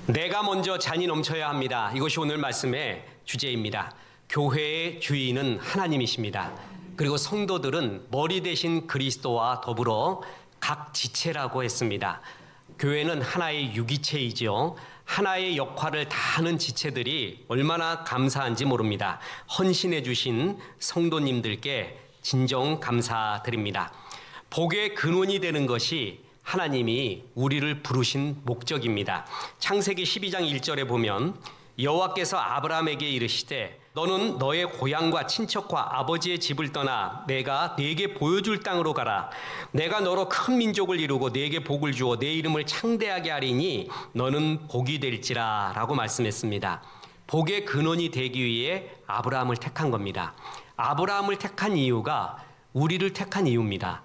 내가 먼저 잔이 넘쳐야 합니다. 이것이 오늘 말씀의 주제입니다. 교회의 주인은 하나님이십니다. 그리고 성도들은 머리 대신 그리스도와 더불어 각 지체라고 했습니다. 교회는 하나의 유기체이죠. 하나의 역할을 다 하는 지체들이 얼마나 감사한지 모릅니다. 헌신해 주신 성도님들께 진정 감사드립니다. 복의 근원이 되는 것이 하나님이 우리를 부르신 목적입니다. 창세기 12장 1절에 보면 여호와께서 아브라함에게 이르시되 너는 너의 고향과 친척과 아버지의 집을 떠나 내가 네게 보여줄 땅으로 가라. 내가 너로 큰 민족을 이루고 네게 복을 주어 내 이름을 창대하게 하리니 너는 복이 될지라 라고 말씀했습니다. 복의 근원이 되기 위해 아브라함을 택한 겁니다. 아브라함을 택한 이유가 우리를 택한 이유입니다.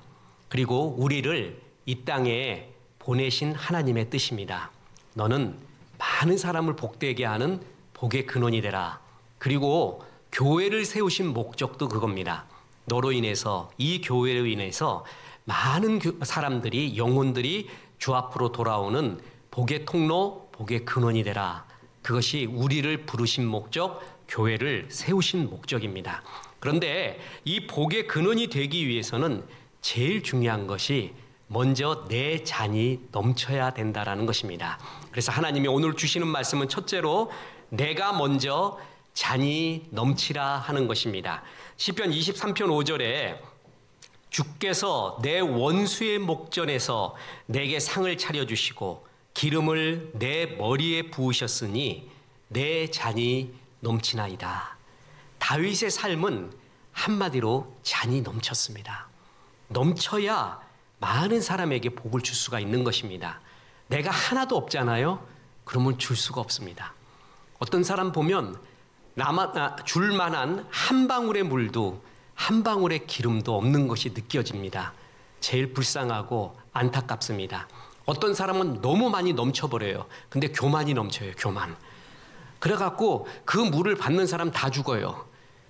그리고 우리를 이 땅에 보내신 하나님의 뜻입니다. 너는 많은 사람을 복되게 하는 복의 근원이 되라. 그리고 교회를 세우신 목적도 그겁니다. 너로 인해서, 이 교회로 인해서 많은 사람들이, 영혼들이 주 앞으로 돌아오는 복의 통로, 복의 근원이 되라. 그것이 우리를 부르신 목적, 교회를 세우신 목적입니다. 그런데 이 복의 근원이 되기 위해서는 제일 중요한 것이 먼저 내 잔이 넘쳐야 된다라는 것입니다. 그래서 하나님이 오늘 주시는 말씀은 첫째로 내가 먼저 잔이 넘치라 하는 것입니다. 시편 23편 5절에 주께서 내 원수의 목전에서 내게 상을 차려주시고 기름을 내 머리에 부으셨으니 내 잔이 넘치나이다. 다윗의 삶은 한마디로 잔이 넘쳤습니다. 넘쳐야 많은 사람에게 복을 줄 수가 있는 것입니다. 내가 하나도 없잖아요? 그러면 줄 수가 없습니다. 어떤 사람 보면 줄 만한 한 방울의 물도 한 방울의 기름도 없는 것이 느껴집니다. 제일 불쌍하고 안타깝습니다. 어떤 사람은 너무 많이 넘쳐버려요. 근데 교만이 넘쳐요. 교만. 그래갖고 그 물을 받는 사람 다 죽어요.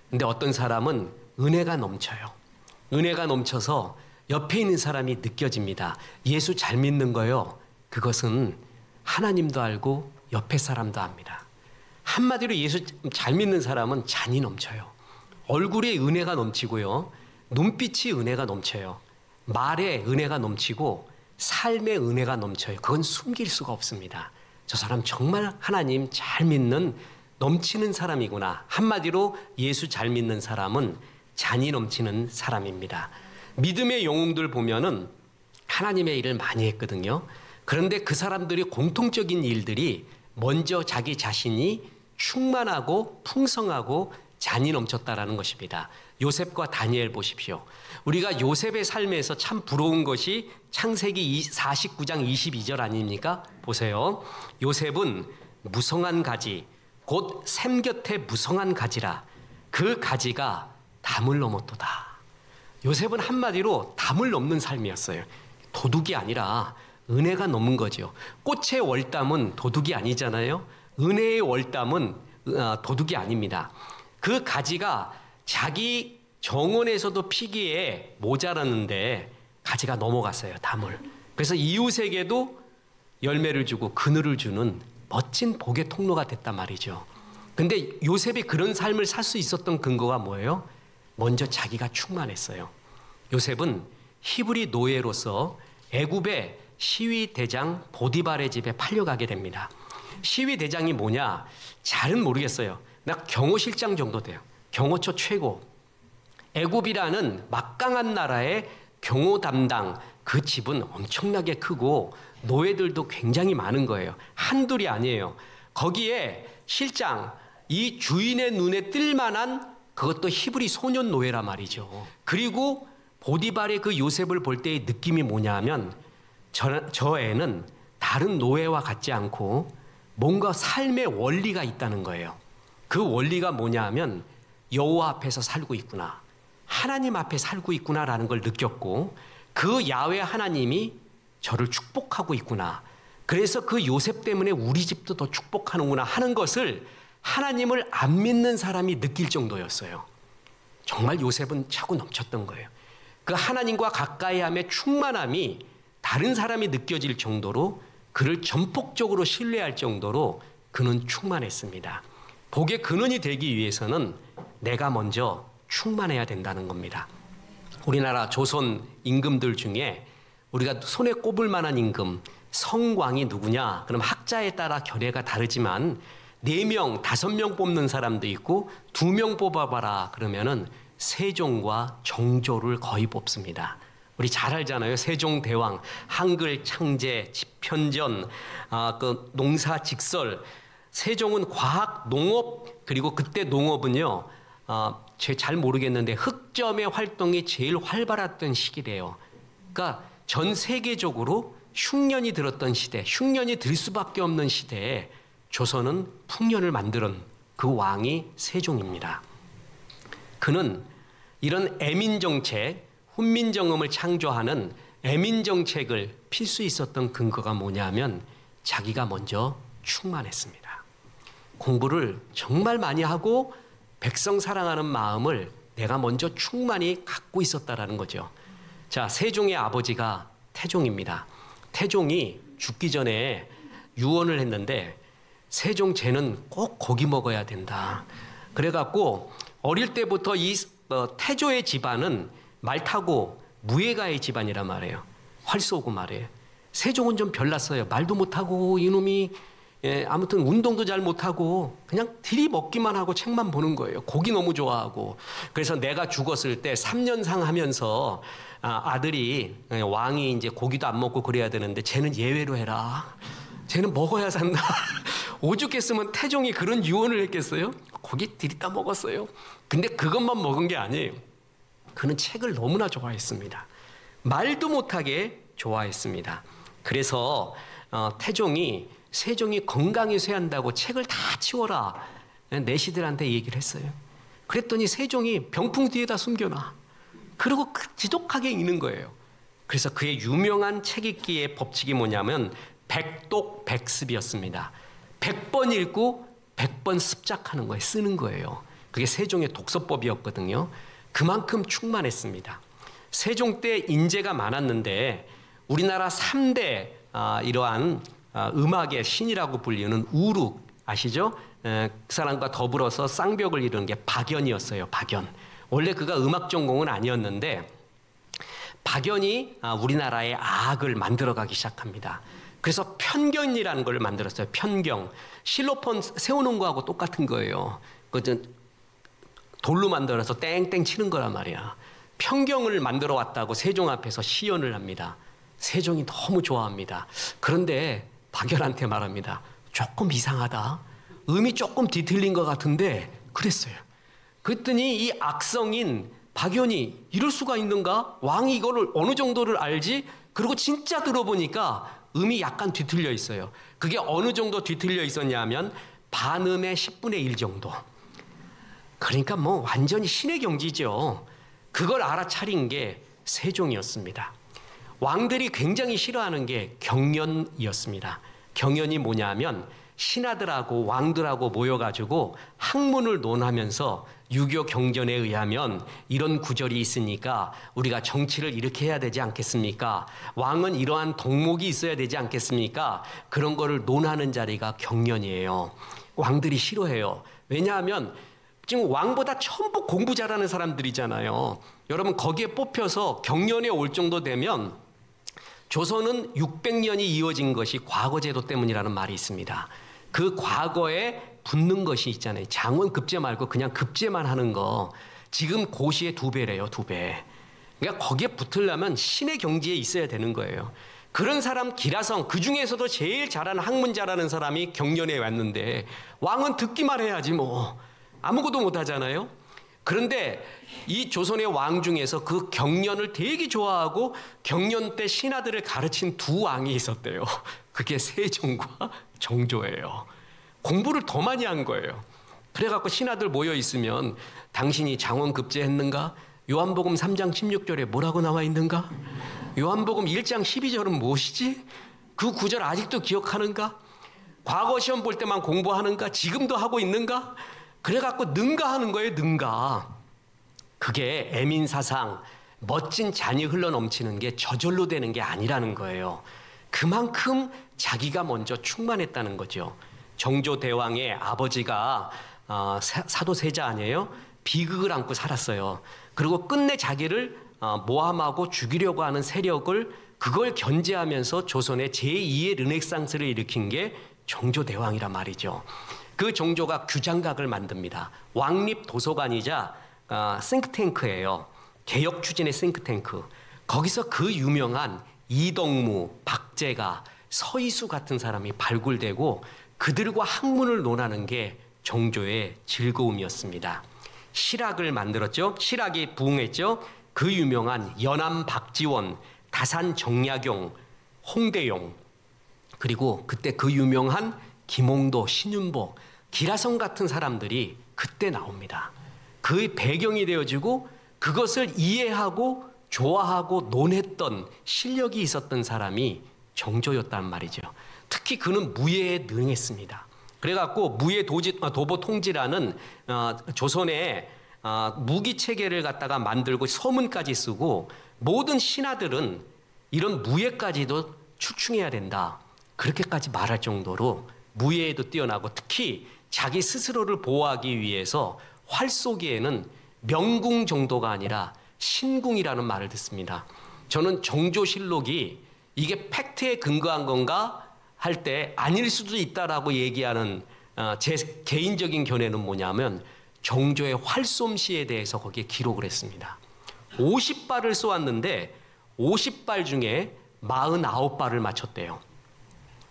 근데 어떤 사람은 은혜가 넘쳐요. 은혜가 넘쳐서 옆에 있는 사람이 느껴집니다. 예수 잘 믿는 거요. 그것은 하나님도 알고 옆에 사람도 압니다. 한마디로 예수 잘 믿는 사람은 잔이 넘쳐요. 얼굴에 은혜가 넘치고요. 눈빛이 은혜가 넘쳐요. 말에 은혜가 넘치고 삶에 은혜가 넘쳐요. 그건 숨길 수가 없습니다. 저 사람 정말 하나님 잘 믿는 넘치는 사람이구나. 한마디로 예수 잘 믿는 사람은 잔이 넘치는 사람입니다. 믿음의 영웅들 보면은 하나님의 일을 많이 했거든요. 그런데 그 사람들이 공통적인 일들이 먼저 자기 자신이 충만하고 풍성하고 잔이 넘쳤다라는 것입니다. 요셉과 다니엘 보십시오. 우리가 요셉의 삶에서 참 부러운 것이 창세기 49장 22절 아닙니까? 보세요. 요셉은 무성한 가지, 곧 샘 곁에 무성한 가지라. 그 가지가 담을 넘었도다. 요셉은 한마디로 담을 넘는 삶이었어요. 도둑이 아니라 은혜가 넘은 거죠. 꽃의 월담은 도둑이 아니잖아요. 은혜의 월담은 도둑이 아닙니다. 그 가지가 자기 정원에서도 피기에 모자랐는데 가지가 넘어갔어요. 담을. 그래서 이웃에게도 열매를 주고 그늘을 주는 멋진 복의 통로가 됐단 말이죠. 근데 요셉이 그런 삶을 살 수 있었던 근거가 뭐예요? 먼저 자기가 충만했어요. 요셉은 히브리 노예로서 애굽의 시위대장 보디발의 집에 팔려가게 됩니다. 시위대장이 뭐냐? 잘은 모르겠어요. 나 경호실장 정도 돼요. 경호처 최고. 애굽이라는 막강한 나라의 경호 담당, 그 집은 엄청나게 크고 노예들도 굉장히 많은 거예요. 한둘이 아니에요. 거기에 실장, 이 주인의 눈에 뜰만한 그것도 히브리 소년 노예란 말이죠. 그리고 보디발의 그 요셉을 볼 때의 느낌이 뭐냐 하면 저 애는 다른 노예와 같지 않고 뭔가 삶의 원리가 있다는 거예요. 그 원리가 뭐냐 하면 여호와 앞에서 살고 있구나. 하나님 앞에 살고 있구나라는 걸 느꼈고 그 야훼 하나님이 저를 축복하고 있구나. 그래서 그 요셉 때문에 우리 집도 더 축복하는구나 하는 것을 하나님을 안 믿는 사람이 느낄 정도였어요. 정말 요셉은 차고 넘쳤던 거예요. 그 하나님과 가까이함의 충만함이 다른 사람이 느껴질 정도로 그를 전폭적으로 신뢰할 정도로 그는 충만했습니다. 복의 근원이 되기 위해서는 내가 먼저 충만해야 된다는 겁니다. 우리나라 조선 임금들 중에 우리가 손에 꼽을 만한 임금, 성광이 누구냐? 그럼 학자에 따라 결례가 다르지만 4명, 5명 뽑는 사람도 있고 2명 뽑아봐라 그러면은 세종과 정조를 거의 뽑습니다. 우리 잘 알잖아요. 세종대왕, 한글 창제, 집현전, 그 농사직설. 세종은 과학, 농업, 그리고 그때 농업은요, 제가 잘 모르겠는데 흑점의 활동이 제일 활발했던 시기래요. 그러니까 전 세계적으로 흉년이 들었던 시대, 흉년이 들 수밖에 없는 시대에 조선은 풍년을 만드는 그 왕이 세종입니다. 그는 이런 애민정책, 훈민정음을 창조하는 애민정책을 필 수 있었던 근거가 뭐냐면 자기가 먼저 충만했습니다. 공부를 정말 많이 하고 백성 사랑하는 마음을 내가 먼저 충만히 갖고 있었다라는 거죠. 자, 세종의 아버지가 태종입니다. 태종이 죽기 전에 유언을 했는데 세종 쟤는 꼭 고기 먹어야 된다. 그래갖고 어릴 때부터 이 태조의 집안은 말 타고 무예가의 집안이란 말이에요. 활 쏘고 말이에요. 세종은 좀 별났어요. 말도 못하고 이놈이 아무튼 운동도 잘 못하고 그냥 들이먹기만 하고 책만 보는 거예요. 고기 너무 좋아하고. 그래서 내가 죽었을 때 3년상 하면서 아들이 왕이 이제 고기도 안 먹고 그래야 되는데 쟤는 예외로 해라. 쟤는 먹어야 산다. 오죽했으면 태종이 그런 유언을 했겠어요? 고기 들이다 먹었어요. 근데 그것만 먹은 게 아니에요. 그는 책을 너무나 좋아했습니다. 말도 못하게 좋아했습니다. 그래서 세종이 건강히 쇠한다고 책을 다 치워라. 내시들한테 얘기를 했어요. 그랬더니 세종이 병풍 뒤에다 숨겨놔. 그리고 지독하게 읽는 거예요. 그래서 그의 유명한 책 읽기의 법칙이 뭐냐면 백독백습이었습니다. 100번 읽고 100번 습작하는 거예요. 쓰는 거예요. 그게 세종의 독서법이었거든요. 그만큼 충만했습니다. 세종 때 인재가 많았는데 우리나라 3대 이러한 음악의 신이라고 불리는 우룩 아시죠? 그 사람과 더불어서 쌍벽을 이루는 게 박연이었어요. 박연. 원래 그가 음악 전공은 아니었는데 박연이 우리나라의 악을 만들어가기 시작합니다. 그래서 편견이라는 걸 만들었어요. 편경. 실로폰 세우는 거하고 똑같은 거예요. 돌로 만들어서 땡땡 치는 거란 말이야. 편경을 만들어 왔다고 세종 앞에서 시연을 합니다. 세종이 너무 좋아합니다. 그런데 박연한테 말합니다. 조금 이상하다. 음이 조금 뒤틀린 것 같은데 그랬어요. 그랬더니 이 악성인 박연이 이럴 수가 있는가? 왕이 이거를 어느 정도를 알지? 그리고 진짜 들어보니까 음이 약간 뒤틀려 있어요. 그게 어느 정도 뒤틀려 있었냐면 반음의 10분의 1 정도. 그러니까 뭐 완전히 신의 경지죠. 그걸 알아차린 게 세종이었습니다. 왕들이 굉장히 싫어하는 게 경연이었습니다. 경연이 뭐냐면 신하들하고 왕들하고 모여가지고 학문을 논하면서 유교 경전에 의하면 이런 구절이 있으니까 우리가 정치를 이렇게 해야 되지 않겠습니까? 왕은 이러한 덕목이 있어야 되지 않겠습니까? 그런 거를 논하는 자리가 경연이에요. 왕들이 싫어해요. 왜냐하면 지금 왕보다 전부 공부 잘하는 사람들이잖아요. 여러분 거기에 뽑혀서 경연에 올 정도 되면 조선은 600년이 이어진 것이 과거제도 때문이라는 말이 있습니다. 그 과거에 붙는 것이 있잖아요. 장원급제 말고 그냥 급제만 하는 거. 지금 고시의 2배래요. 2배. 그러니까 거기에 붙으려면 신의 경지에 있어야 되는 거예요. 그런 사람 기라성, 그 중에서도 제일 잘하는 학문 잘하는 사람이 경연에 왔는데 왕은 듣기만 해야지 뭐. 아무것도 못하잖아요. 그런데 이 조선의 왕 중에서 그 경연을 되게 좋아하고 경연 때 신하들을 가르친 2 왕이 있었대요. 그게 세종과 정조예요. 공부를 더 많이 한 거예요. 그래갖고 신하들 모여 있으면 당신이 장원급제 했는가? 요한복음 3장 16절에 뭐라고 나와 있는가? 요한복음 1장 12절은 무엇이지? 그 구절 아직도 기억하는가? 과거 시험 볼 때만 공부하는가? 지금도 하고 있는가? 그래갖고 능가 하는 거예요. 능가. 그게 애민사상 멋진 잔이 흘러넘치는 게 저절로 되는 게 아니라는 거예요. 그만큼 자기가 먼저 충만했다는 거죠. 정조대왕의 아버지가 사도세자 아니에요? 비극을 안고 살았어요. 그리고 끝내 자기를 모함하고 죽이려고 하는 세력을 그걸 견제하면서 조선의 제2의 르네상스를 일으킨 게 정조대왕이란 말이죠. 그 정조가 규장각을 만듭니다. 왕립도서관이자 싱크탱크예요. 개혁 추진의 싱크탱크. 거기서 그 유명한 이덕무, 박제가, 서희수 같은 사람이 발굴되고 그들과 학문을 논하는 게 정조의 즐거움이었습니다. 실학을 만들었죠. 실학이 부흥했죠. 그 유명한 연암 박지원, 다산 정약용, 홍대용, 그리고 그때 그 유명한 김홍도, 신윤복, 기라성 같은 사람들이 그때 나옵니다. 그 배경이 되어지고 그것을 이해하고 좋아하고 논했던 실력이 있었던 사람이 정조였단 말이죠. 특히 그는 무예에 능했습니다. 그래갖고 무예 도보 통지라는 조선의 무기 체계를 갖다가 만들고 서문까지 쓰고 모든 신하들은 이런 무예까지도 추충해야 된다. 그렇게까지 말할 정도로 무예에도 뛰어나고 특히 자기 스스로를 보호하기 위해서 활 쏘기에는 명궁 정도가 아니라 신궁이라는 말을 듣습니다. 저는 정조실록이 이게 팩트에 근거한 건가 할 때 아닐 수도 있다라고 얘기하는 제 개인적인 견해는 뭐냐면 정조의 활솜씨에 대해서 거기에 기록을 했습니다. 50발을 쏘았는데 50발 중에 49발을 맞췄대요.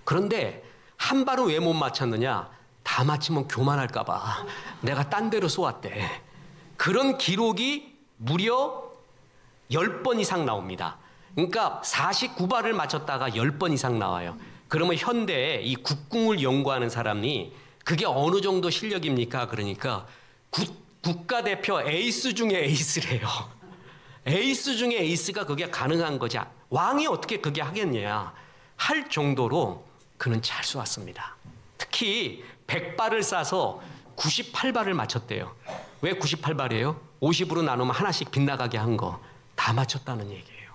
그런데 한 발은 왜 못 맞췄느냐? 다 맞히면 교만할까 봐 내가 딴 데로 쏘았대. 그런 기록이 무려 10번 이상 나옵니다. 그러니까 49발을 맞췄다가 10번 이상 나와요. 그러면 현대에 이 국궁을 연구하는 사람이 그게 어느 정도 실력입니까? 그러니까 국가대표 에이스 중에 에이스래요. 에이스 중에 에이스가 그게 가능한 거지. 왕이 어떻게 그게 하겠냐 할 정도로 그는 잘 쏘았습니다. 특히 100발을 쏴서 98발을 맞췄대요. 왜 98발이에요? 50으로 나누면 하나씩 빗나가게 한 거 다 맞췄다는 얘기예요.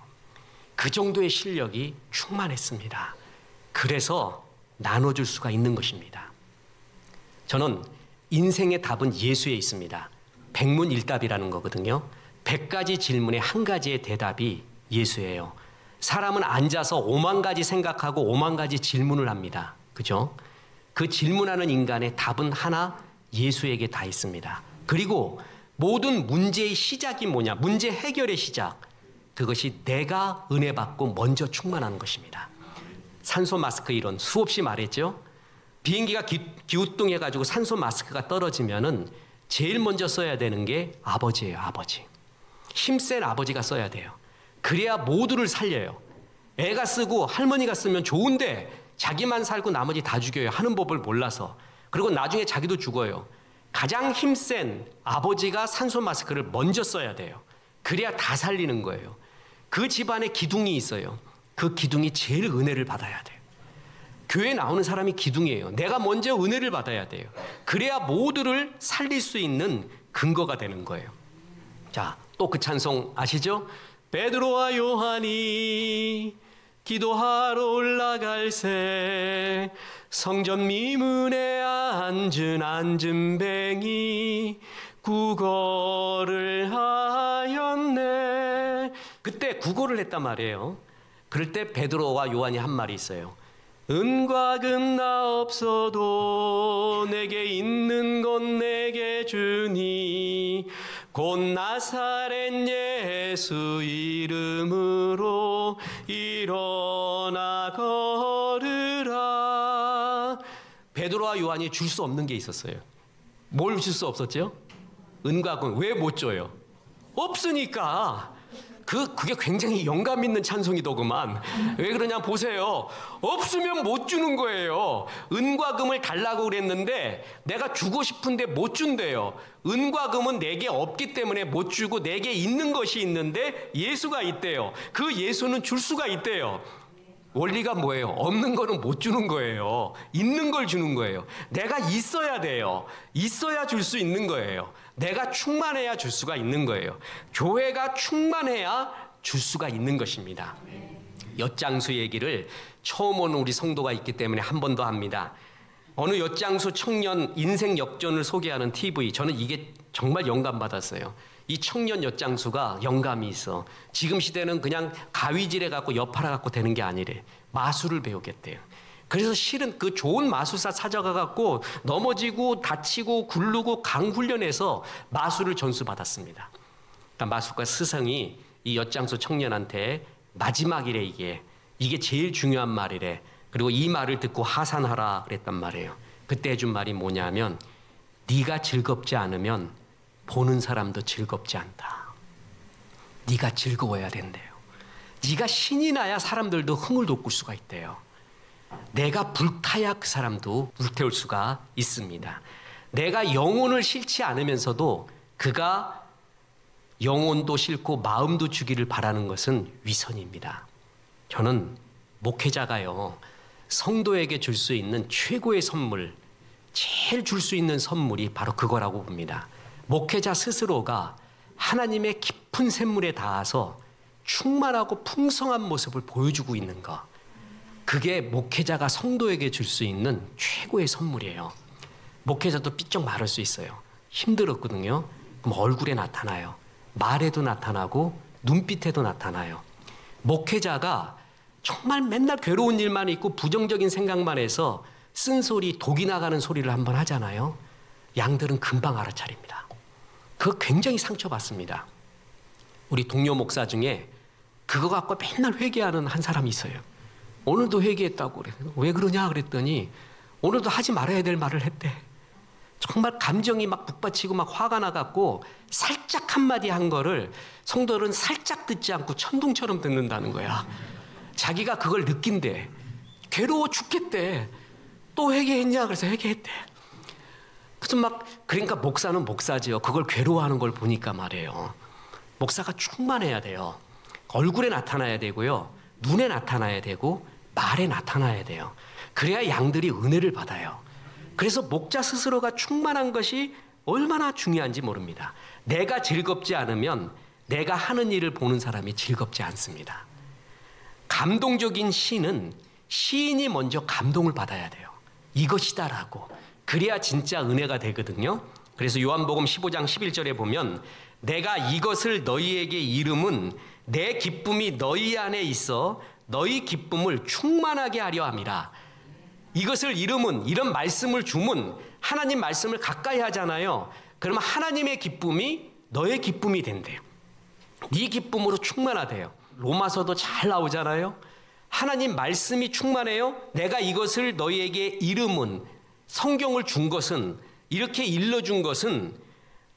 그 정도의 실력이 충만했습니다. 그래서 나눠줄 수가 있는 것입니다. 저는 인생의 답은 예수에 있습니다. 백문일답이라는 거거든요. 100가지 질문에 한 가지의 대답이 예수예요. 사람은 앉아서 5만 가지 생각하고 5만 가지 질문을 합니다. 그죠? 그 질문하는 인간의 답은 하나, 예수에게 다 있습니다. 그리고 모든 문제의 시작이 뭐냐? 문제 해결의 시작. 그것이 내가 은혜 받고 먼저 충만하는 것입니다. 산소 마스크 이론 수없이 말했죠. 비행기가 기우뚱해가지고 산소 마스크가 떨어지면은 제일 먼저 써야 되는 게 아버지예요. 아버지. 힘센 아버지가 써야 돼요. 그래야 모두를 살려요. 애가 쓰고 할머니가 쓰면 좋은데 자기만 살고 나머지 다 죽여요. 하는 법을 몰라서. 그리고 나중에 자기도 죽어요. 가장 힘센 아버지가 산소 마스크를 먼저 써야 돼요. 그래야 다 살리는 거예요. 그 집안에 기둥이 있어요. 그 기둥이 제일 은혜를 받아야 돼요. 교회 나오는 사람이 기둥이에요. 내가 먼저 은혜를 받아야 돼요. 그래야 모두를 살릴 수 있는 근거가 되는 거예요. 자, 또 그 찬송 아시죠? 베드로와 요한이 기도하러 올라갈새 성전 미문에 앉은 뱅이 구걸을 하였네. 그때 구걸을 했단 말이에요. 그럴 때 베드로와 요한이 한 말이 있어요. 은과 금 나 없어도 내게 있는 건 내게 주니 곧 나사렛 예수 이름으로 일어나 걸으라. 베드로와 요한이 줄 수 없는 게 있었어요. 뭘 줄 수 없었죠? 은과 금. 왜 못 줘요? 없으니까. 그게 굉장히 영감 있는 찬송이더구만. 왜 그러냐 보세요. 없으면 못 주는 거예요. 은과 금을 달라고 그랬는데 내가 주고 싶은데 못 준대요. 은과 금은 내게 없기 때문에 못 주고 내게 있는 것이 있는데 예수가 있대요. 그 예수는 줄 수가 있대요. 원리가 뭐예요? 없는 거는 못 주는 거예요. 있는 걸 주는 거예요. 내가 있어야 돼요. 있어야 줄 수 있는 거예요. 내가 충만해야 줄 수가 있는 거예요. 교회가 충만해야 줄 수가 있는 것입니다. 엿장수 얘기를 처음 오는 우리 성도가 있기 때문에 한 번 더 합니다. 어느 엿장수 청년 인생 역전을 소개하는 TV, 저는 이게 정말 영감받았어요. 이 청년 엿장수가 영감이 있어. 지금 시대는 그냥 가위질해 갖고 엿 팔아 갖고 되는 게 아니래. 마술을 배우겠대요. 그래서 실은 그 좋은 마술사 찾아가 갖고 넘어지고 다치고 굴르고 강훈련해서 마술을 전수받았습니다. 그러니까 마술가 스승이 이 엿장수 청년한테 마지막 일에 이게 제일 중요한 말이래. 그리고 이 말을 듣고 하산하라 그랬단 말이에요. 그때 해준 말이 뭐냐면, 네가 즐겁지 않으면 보는 사람도 즐겁지 않다. 네가 즐거워야 된대요. 네가 신이 나야 사람들도 흥을 돋굴 수가 있대요. 내가 불타야 그 사람도 불태울 수가 있습니다. 내가 영혼을 싫지 않으면서도 그가 영혼도 싫고 마음도 주기를 바라는 것은 위선입니다. 저는 목회자가요, 성도에게 줄 수 있는 최고의 선물, 제일 줄 수 있는 선물이 바로 그거라고 봅니다. 목회자 스스로가 하나님의 깊은 샘물에 닿아서 충만하고 풍성한 모습을 보여주고 있는 것, 그게 목회자가 성도에게 줄 수 있는 최고의 선물이에요. 목회자도 삐쩍 말할 수 있어요. 힘들었거든요. 그럼 얼굴에 나타나요. 말에도 나타나고 눈빛에도 나타나요. 목회자가 정말 맨날 괴로운 일만 있고 부정적인 생각만 해서 쓴소리, 독이 나가는 소리를 한번 하잖아요. 양들은 금방 알아차립니다. 그거 굉장히 상처받습니다. 우리 동료 목사 중에 그거 갖고 맨날 회개하는 한 사람이 있어요. 오늘도 회개했다고 그래요. 왜 그러냐 그랬더니 오늘도 하지 말아야 될 말을 했대. 정말 감정이 막 북받치고 막 화가 나갖고 살짝 한마디 한 거를 성도들은 살짝 듣지 않고 천둥처럼 듣는다는 거야. 자기가 그걸 느낀대. 괴로워 죽겠대. 또 회개했냐? 그래서 회개했대. 그래서 그러니까 목사는 목사지요. 그걸 괴로워하는 걸 보니까 말이에요. 목사가 충만해야 돼요. 얼굴에 나타나야 되고요. 눈에 나타나야 되고 말에 나타나야 돼요. 그래야 양들이 은혜를 받아요. 그래서 목자 스스로가 충만한 것이 얼마나 중요한지 모릅니다. 내가 즐겁지 않으면 내가 하는 일을 보는 사람이 즐겁지 않습니다. 감동적인 시는 시인이 먼저 감동을 받아야 돼요. 이것이다라고. 그래야 진짜 은혜가 되거든요. 그래서 요한복음 15장 11절에 보면, 내가 이것을 너희에게 이름은 내 기쁨이 너희 안에 있어 너희 기쁨을 충만하게 하려 함이라. 이것을 이름은, 이런 말씀을 주면 하나님 말씀을 가까이 하잖아요. 그러면 하나님의 기쁨이 너의 기쁨이 된대요. 네 기쁨으로 충만하대요. 로마서도 잘 나오잖아요. 하나님 말씀이 충만해요. 내가 이것을 너희에게 이름은, 성경을 준 것은, 이렇게 일러준 것은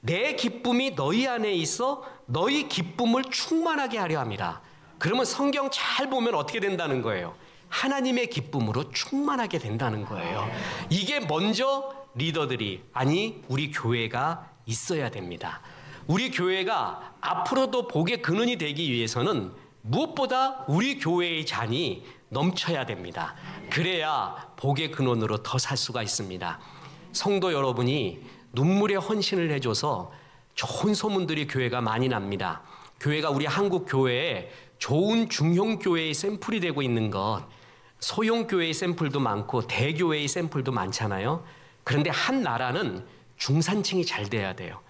내 기쁨이 너희 안에 있어 너희 기쁨을 충만하게 하려 함이라. 그러면 성경 잘 보면 어떻게 된다는 거예요? 하나님의 기쁨으로 충만하게 된다는 거예요. 이게 먼저 리더들이, 아니 우리 교회가 있어야 됩니다. 우리 교회가 앞으로도 복의 근원이 되기 위해서는 무엇보다 우리 교회의 잔이 넘쳐야 됩니다. 그래야 복의 근원으로 더 살 수가 있습니다. 성도 여러분이 눈물의 헌신을 해줘서 좋은 소문들이 교회가 많이 납니다. 교회가 우리 한국 교회에 좋은 중형 교회의 샘플이 되고 있는 것, 소형 교회의 샘플도 많고 대교회의 샘플도 많잖아요. 그런데 한 나라는 중산층이 잘 돼야 돼요.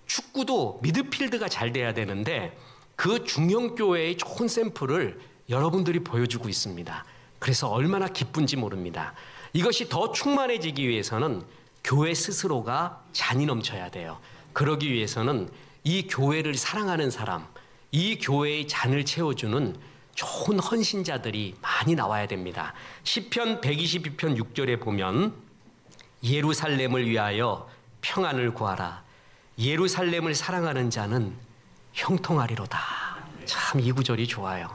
축구도 미드필드가 잘 돼야 되는데 그 중형 교회의 좋은 샘플을 여러분들이 보여주고 있습니다. 그래서 얼마나 기쁜지 모릅니다. 이것이 더 충만해지기 위해서는 교회 스스로가 잔이 넘쳐야 돼요. 그러기 위해서는 이 교회를 사랑하는 사람, 이 교회의 잔을 채워주는 좋은 헌신자들이 많이 나와야 됩니다. 시편 122편 6절에 보면, 예루살렘을 위하여 평안을 구하라. 예루살렘을 사랑하는 자는 형통하리로다. 참 이 구절이 좋아요.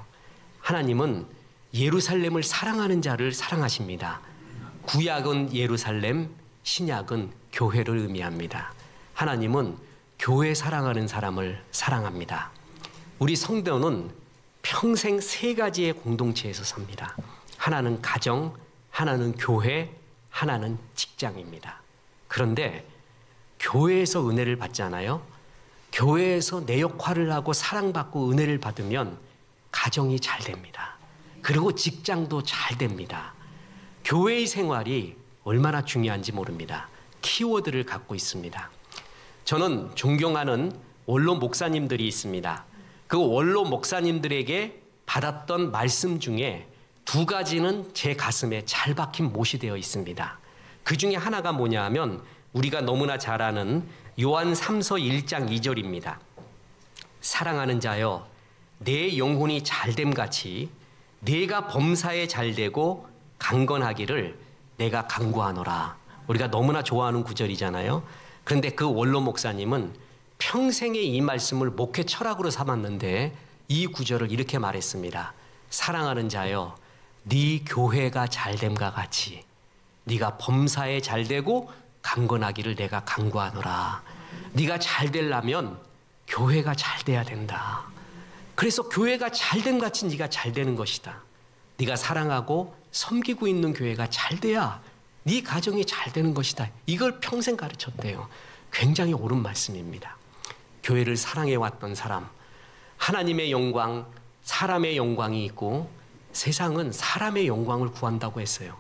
하나님은 예루살렘을 사랑하는 자를 사랑하십니다. 구약은 예루살렘, 신약은 교회를 의미합니다. 하나님은 교회 사랑하는 사람을 사랑합니다. 우리 성도는 평생 세 가지의 공동체에서 삽니다. 하나는 가정, 하나는 교회, 하나는 직장입니다. 그런데 교회에서 은혜를 받잖아요. 교회에서 내 역할을 하고 사랑받고 은혜를 받으면 가정이 잘 됩니다. 그리고 직장도 잘 됩니다. 교회의 생활이 얼마나 중요한지 모릅니다. 키워드를 갖고 있습니다. 저는 존경하는 원로 목사님들이 있습니다. 그 원로 목사님들에게 받았던 말씀 중에 두 가지는 제 가슴에 잘 박힌 못이 되어 있습니다. 그 중에 하나가 뭐냐 하면 우리가 너무나 잘 아는 요한 3서 1장 2절입니다. 사랑하는 자여, 내 영혼이 잘됨 같이 내가 범사에 잘되고 강건하기를 내가 간구하노라. 우리가 너무나 좋아하는 구절이잖아요. 그런데 그 원로 목사님은 평생에 이 말씀을 목회 철학으로 삼았는데 이 구절을 이렇게 말했습니다. 사랑하는 자여, 네 교회가 잘됨과 같이 네가 범사에 잘되고 강건하기를 내가 간구하노라. 네가 잘되려면 교회가 잘돼야 된다. 그래서 교회가 잘됨 같이 네가 잘되는 것이다. 네가 사랑하고 섬기고 있는 교회가 잘돼야 네 가정이 잘되는 것이다. 이걸 평생 가르쳤대요. 굉장히 옳은 말씀입니다. 교회를 사랑해왔던 사람, 하나님의 영광, 사람의 영광이 있고 세상은 사람의 영광을 구한다고 했어요.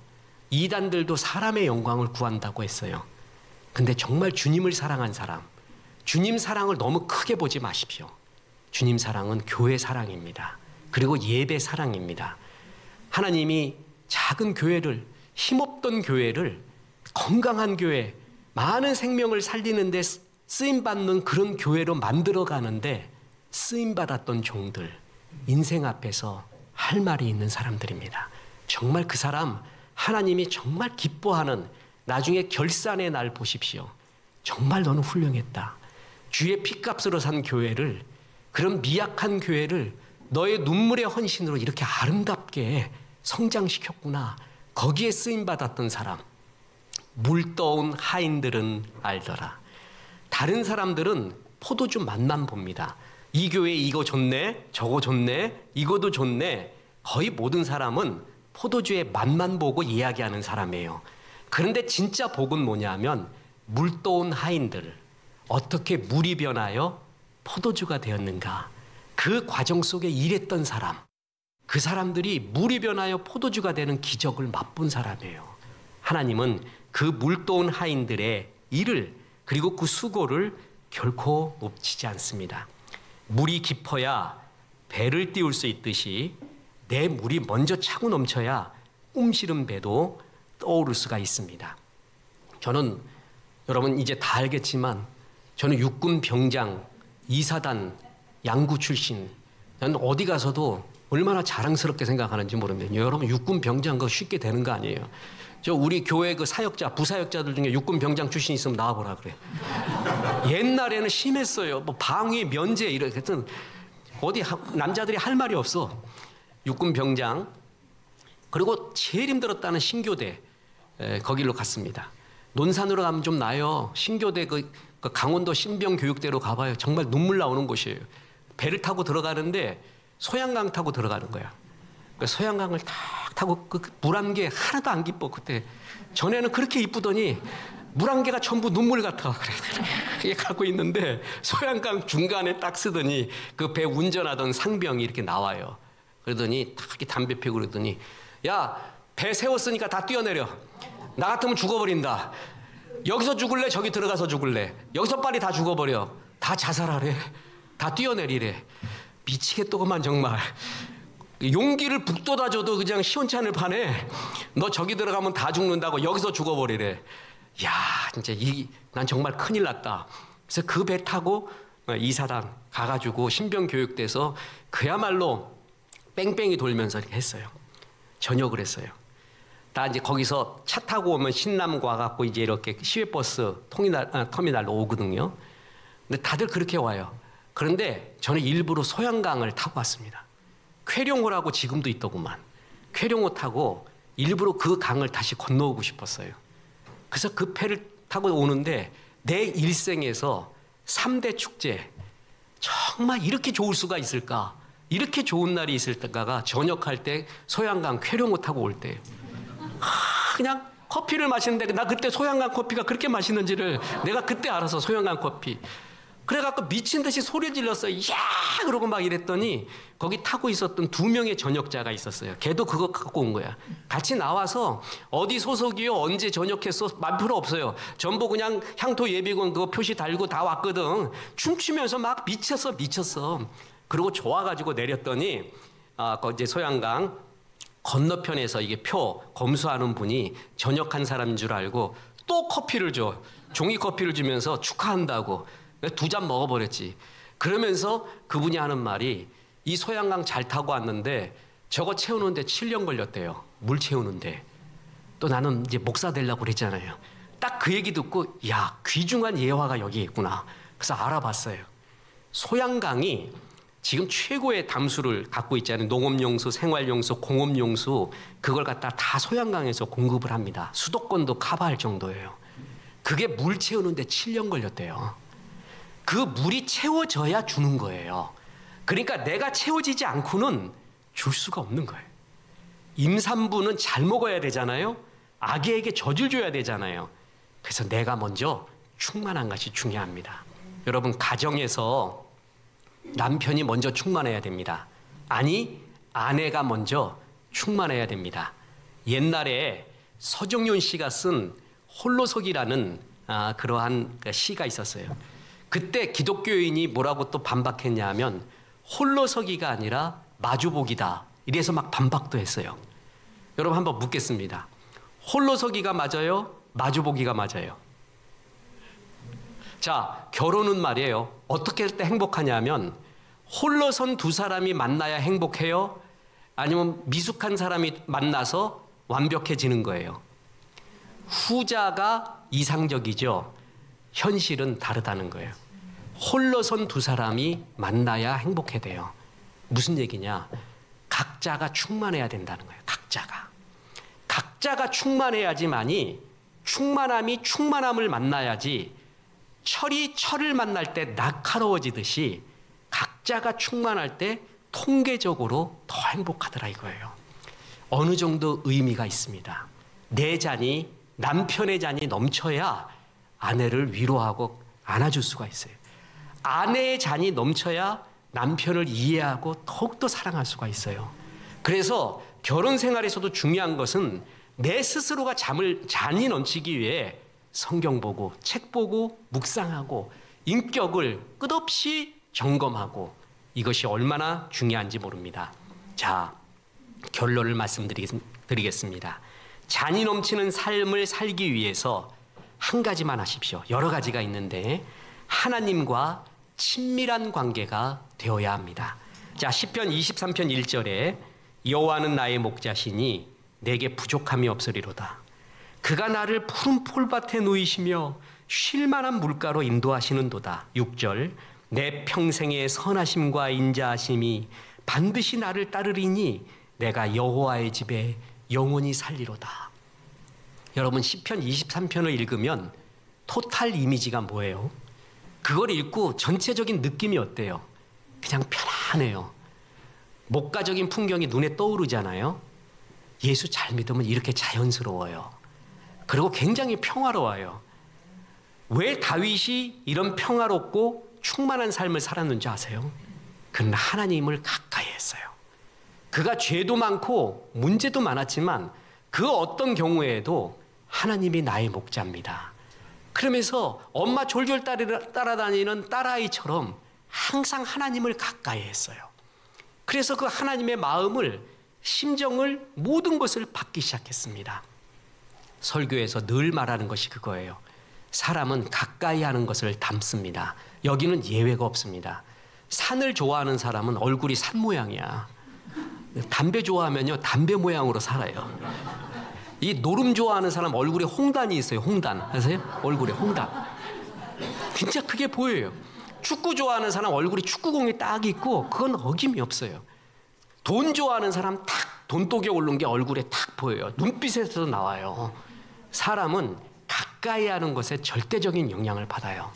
이단들도 사람의 영광을 구한다고 했어요. 근데 정말 주님을 사랑한 사람, 주님 사랑을 너무 크게 보지 마십시오. 주님 사랑은 교회 사랑입니다. 그리고 예배 사랑입니다. 하나님이 작은 교회를, 힘없던 교회를 건강한 교회, 많은 생명을 살리는데 쓰임받는 그런 교회로 만들어가는데 쓰임받았던 종들, 인생 앞에서 할 말이 있는 사람들입니다. 정말 그 사람 하나님이 정말 기뻐하는 나중에 결산의 날 보십시오. 정말 너는 훌륭했다. 주의 피값으로 산 교회를, 그런 미약한 교회를 너의 눈물의 헌신으로 이렇게 아름답게 성장시켰구나. 거기에 쓰임받았던 사람. 물떠온 하인들은 알더라. 다른 사람들은 포도주 맛만 봅니다. 이 교회 이거 좋네, 저거 좋네, 이거도 좋네. 거의 모든 사람은 포도주의 맛만 보고 이야기하는 사람이에요. 그런데 진짜 복은 뭐냐면 물떠온 하인들, 어떻게 물이 변하여 포도주가 되었는가. 그 과정 속에 일했던 사람, 그 사람들이 물이 변하여 포도주가 되는 기적을 맛본 사람이에요. 하나님은 그 물떠온 하인들의 일을, 그리고 그 수고를 결코 놓치지 않습니다. 물이 깊어야 배를 띄울 수 있듯이 내 물이 먼저 차고 넘쳐야 꿈시름 배도 떠오를 수가 있습니다. 저는 여러분 이제 다 알겠지만 저는 육군 병장, 이사단, 양구 출신. 저는 어디 가서도 얼마나 자랑스럽게 생각하는지 모르면 여러분 육군 병장 그거 쉽게 되는 거 아니에요. 저 우리 교회 그 사역자, 부사역자들 중에 육군 병장 출신 있으면 나와보라 그래. 옛날에는 심했어요. 뭐 방위, 면제 이렇게 했던 어디 남자들이 할 말이 없어. 육군 병장. 그리고 제일 힘들었다는 신교대 거기로 갔습니다. 논산으로 가면 좀 나요. 신교대 그 강원도 신병교육대로 가봐요. 정말 눈물 나오는 곳이에요. 배를 타고 들어가는데 소양강 타고 들어가는 거야. 소양강을 탁 타고 그 물 한 개 하나도 안 기뻐. 그때 전에는 그렇게 이쁘더니 물 한 개가 전부 눈물 같아. 그래 갖고 있는데 소양강 중간에 딱 쓰더니 그 배 운전하던 상병이 이렇게 나와요. 그러더니 탁 담배 피우고 그러더니 야, 배 세웠으니까 다 뛰어내려. 나 같으면 죽어버린다. 여기서 죽을래? 저기 들어가서 죽을래? 여기서 빨리 다 죽어버려. 다 자살하래. 다 뛰어내리래. 미치겠더구만 정말. 용기를 북돋아줘도 그냥 시원찮을 판에 너 저기 들어가면 다 죽는다고 여기서 죽어버리래. 야, 진짜 난 정말 큰일 났다. 그래서 그 배 타고 이사단 가가지고 신병교육대에서 그야말로 뺑뺑이 돌면서 이렇게 했어요. 전역을 했어요. 나 이제 거기서 차 타고 오면 신남 가갖고 이제 이렇게 시외버스 터미널로 오거든요. 근데 다들 그렇게 와요. 그런데 저는 일부러 소양강을 타고 왔습니다. 쾌룡호라고 지금도 있더구만. 쾌룡호 타고 일부러 그 강을 다시 건너오고 싶었어요. 그래서 그 배를 타고 오는데 내 일생에서 3대 축제, 정말 이렇게 좋을 수가 있을까? 이렇게 좋은 날이 있을까가 전역할 때 소양강 쾌룡호 타고 올 때 그냥 커피를 마시는데 나 그때 소양강 커피가 그렇게 맛있는지를 내가 그때 알아서 소양강 커피. 그래갖고 미친 듯이 소리 질렀어요. 야! 그러고 막 이랬더니 거기 타고 있었던 2명의 전역자가 있었어요. 걔도 그거 갖고 온 거야. 같이 나와서 어디 소속이요? 언제 전역했어? 말 필요 없어요. 전부 그냥 향토 예비군 그거 표시 달고 다 왔거든. 춤추면서 막 미쳤어. 그리고 좋아가지고 내렸더니 이제 소양강 건너편에서 이게 표 검수하는 분이 전역한 사람인 줄 알고 또 커피를 줘. 종이 커피를 주면서 축하한다고. 2잔 먹어버렸지. 그러면서 그분이 하는 말이 이 소양강 잘 타고 왔는데 저거 채우는데 7년 걸렸대요. 물 채우는데. 또 나는 이제 목사 되려고 그랬잖아요. 딱 그 얘기 듣고 야, 귀중한 예화가 여기 있구나. 그래서 알아봤어요. 소양강이 지금 최고의 담수를 갖고 있잖아요. 농업용수, 생활용수, 공업용수 그걸 갖다 다 소양강에서 공급을 합니다. 수도권도 커버할 정도예요. 그게 물 채우는데 7년 걸렸대요. 그 물이 채워져야 주는 거예요. 그러니까 내가 채워지지 않고는 줄 수가 없는 거예요. 임산부는 잘 먹어야 되잖아요. 아기에게 젖을 줘야 되잖아요. 그래서 내가 먼저 충만한 것이 중요합니다. 여러분, 가정에서 남편이 먼저 충만해야 됩니다. 아니, 아내가 먼저 충만해야 됩니다. 옛날에 서정윤 씨가 쓴 홀로서기라는 그러한 시가 있었어요. 그때 기독교인이 뭐라고 또 반박했냐 하면 홀로서기가 아니라 마주보기다. 이래서 막 반박도 했어요. 여러분 한번 묻겠습니다. 홀로서기가 맞아요? 마주보기가 맞아요? 자, 결혼은 말이에요. 어떻게 할 때 행복하냐면 홀로선 2사람이 만나야 행복해요? 아니면 미숙한 사람이 만나서 완벽해지는 거예요? 후자가 이상적이죠. 현실은 다르다는 거예요. 홀로선 2사람이 만나야 행복해돼요. 무슨 얘기냐? 각자가 충만해야 된다는 거예요. 각자가 충만해야지만이 충만함이 충만함을 만나야지 철이 철을 만날 때 날카로워지듯이 각자가 충만할 때 통계적으로 더 행복하더라 이거예요. 어느 정도 의미가 있습니다. 내 잔이 남편의 잔이 넘쳐야 아내를 위로하고 안아줄 수가 있어요. 아내의 잔이 넘쳐야 남편을 이해하고 더욱더 사랑할 수가 있어요. 그래서 결혼 생활에서도 중요한 것은 내 스스로가 잔이 넘치기 위해 성경 보고 책 보고 묵상하고 인격을 끝없이 점검하고 이것이 얼마나 중요한지 모릅니다. 자, 결론을 말씀드리겠습니다. 잔이 넘치는 삶을 살기 위해서 한 가지만 하십시오. 여러 가지가 있는데 하나님과 친밀한 관계가 되어야 합니다. 자, 시편 23편 1절에 여호와는 나의 목자시니 내게 부족함이 없으리로다. 그가 나를 푸른 풀밭에 누이시며 쉴 만한 물가로 인도하시는도다. 6절 내 평생의 선하심과 인자하심이 반드시 나를 따르리니 내가 여호와의 집에 영원히 살리로다. 여러분 시편 23편을 읽으면 토탈 이미지가 뭐예요? 그걸 읽고 전체적인 느낌이 어때요? 그냥 편안해요. 목가적인 풍경이 눈에 떠오르잖아요. 예수 잘 믿으면 이렇게 자연스러워요. 그리고 굉장히 평화로워요. 왜 다윗이 이런 평화롭고 충만한 삶을 살았는지 아세요? 그는 하나님을 가까이 했어요. 그가 죄도 많고 문제도 많았지만 그 어떤 경우에도 하나님이 나의 목자입니다. 그러면서 엄마 졸졸 따라다니는 딸아이처럼 항상 하나님을 가까이 했어요. 그래서 그 하나님의 마음을, 심정을, 모든 것을 받기 시작했습니다. 설교에서 늘 말하는 것이 그거예요. 사람은 가까이 하는 것을 닮습니다. 여기는 예외가 없습니다. 산을 좋아하는 사람은 얼굴이 산 모양이야. 담배 좋아하면요, 담배 모양으로 살아요. 이 노름 좋아하는 사람 얼굴에 홍단이 있어요. 홍단. 아세요? 얼굴에 홍단. 진짜 그게 보여요. 축구 좋아하는 사람 얼굴에 축구공이 딱 있고 그건 어김이 없어요. 돈 좋아하는 사람 탁 돈독에 오른 게 얼굴에 탁 보여요. 눈빛에서도 나와요. 사람은 가까이 하는 것에 절대적인 영향을 받아요.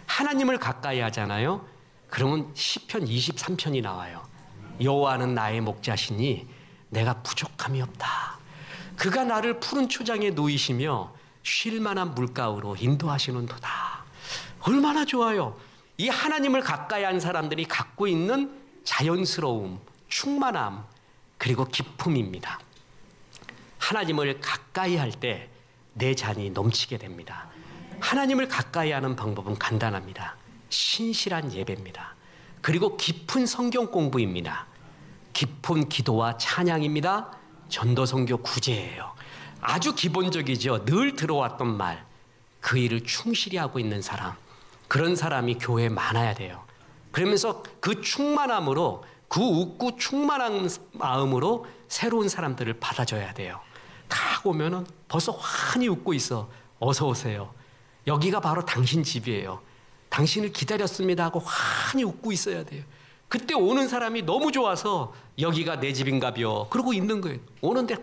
하나님을 가까이 하잖아요. 그러면 시편 23편이 나와요. 여호와는 나의 목자시니 내가 부족함이 없다. 그가 나를 푸른 초장에 누이시며 쉴 만한 물가로 인도하시는도다. 얼마나 좋아요. 이 하나님을 가까이 한 사람들이 갖고 있는 자연스러움, 충만함, 그리고 기쁨입니다. 하나님을 가까이 할 때 내 잔이 넘치게 됩니다. 하나님을 가까이 하는 방법은 간단합니다. 신실한 예배입니다. 그리고 깊은 성경 공부입니다. 깊은 기도와 찬양입니다. 전도선교 구제예요. 아주 기본적이죠. 늘 들어왔던 말, 그 일을 충실히 하고 있는 사람, 그런 사람이 교회에 많아야 돼요. 그러면서 그 충만함으로, 그 웃고 충만한 마음으로 새로운 사람들을 받아줘야 돼요. 딱 오면은 벌써 환히 웃고 있어. 어서 오세요. 여기가 바로 당신 집이에요. 당신을 기다렸습니다 하고 환히 웃고 있어야 돼요. 그때 오는 사람이 너무 좋아서 여기가 내 집인가벼 그러고 있는 거예요. 오는데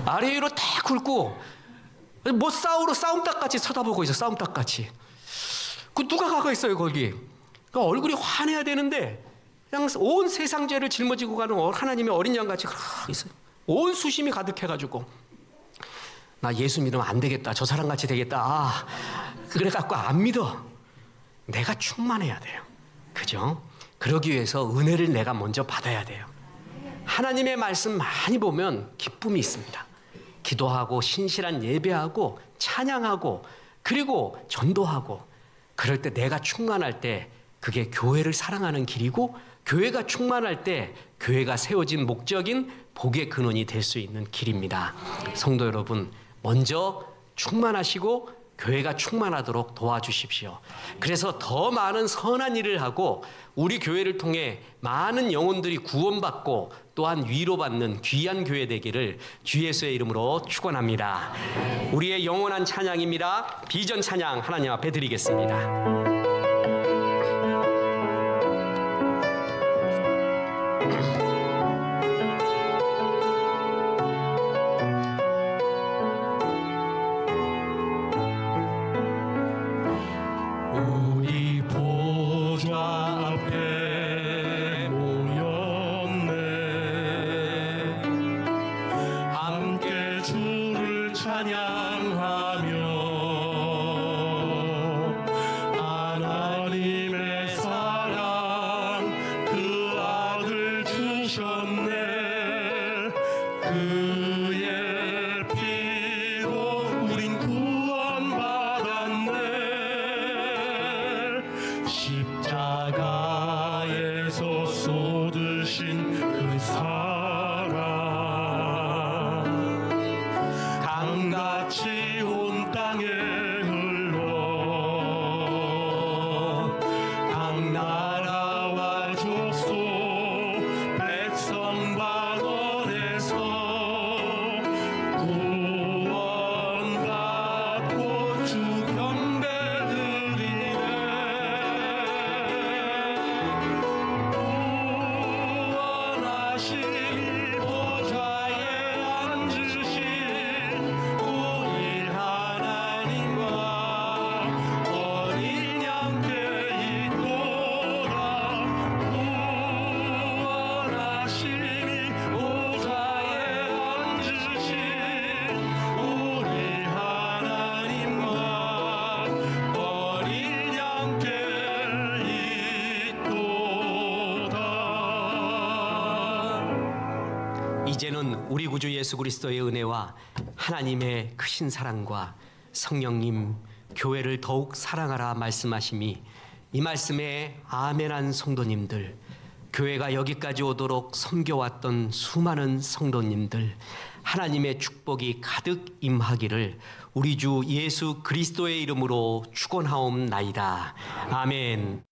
아래 위로 딱 굴고 뭐 싸움닭같이 쳐다보고 있어. 싸움닭같이. 그 누가 가가 있어요 거기. 그러니까 얼굴이 환해야 되는데 그냥 온 세상 죄를 짊어지고 가는 하나님의 어린 양같이 그렇게 있어요. 온 수심이 가득해가지고 나 예수 믿으면 안 되겠다. 저 사람같이 되겠다. 그래갖고 안 믿어. 내가 충만해야 돼요. 그죠? 그러기 위해서 은혜를 내가 먼저 받아야 돼요. 하나님의 말씀 많이 보면 기쁨이 있습니다. 기도하고 신실한 예배하고 찬양하고 그리고 전도하고 그럴 때 내가 충만할 때 그게 교회를 사랑하는 길이고 교회가 충만할 때 교회가 세워진 목적인 복의 근원이 될 수 있는 길입니다. 성도 여러분, 먼저 충만하시고 교회가 충만하도록 도와주십시오. 그래서 더 많은 선한 일을 하고 우리 교회를 통해 많은 영혼들이 구원받고 또한 위로받는 귀한 교회 되기를 주 예수의 이름으로 축원합니다. 우리의 영원한 찬양입니다. 비전 찬양 하나님 앞에 드리겠습니다. 이제는 우리 구주 예수 그리스도의 은혜와 하나님의 크신 사랑과 성령님 교회를 더욱 사랑하라 말씀하심이 이 말씀에 아멘한 성도님들, 교회가 여기까지 오도록 섬겨왔던 수많은 성도님들, 하나님의 축복이 가득 임하기를 우리 주 예수 그리스도의 이름으로 축원하옵나이다. 아멘.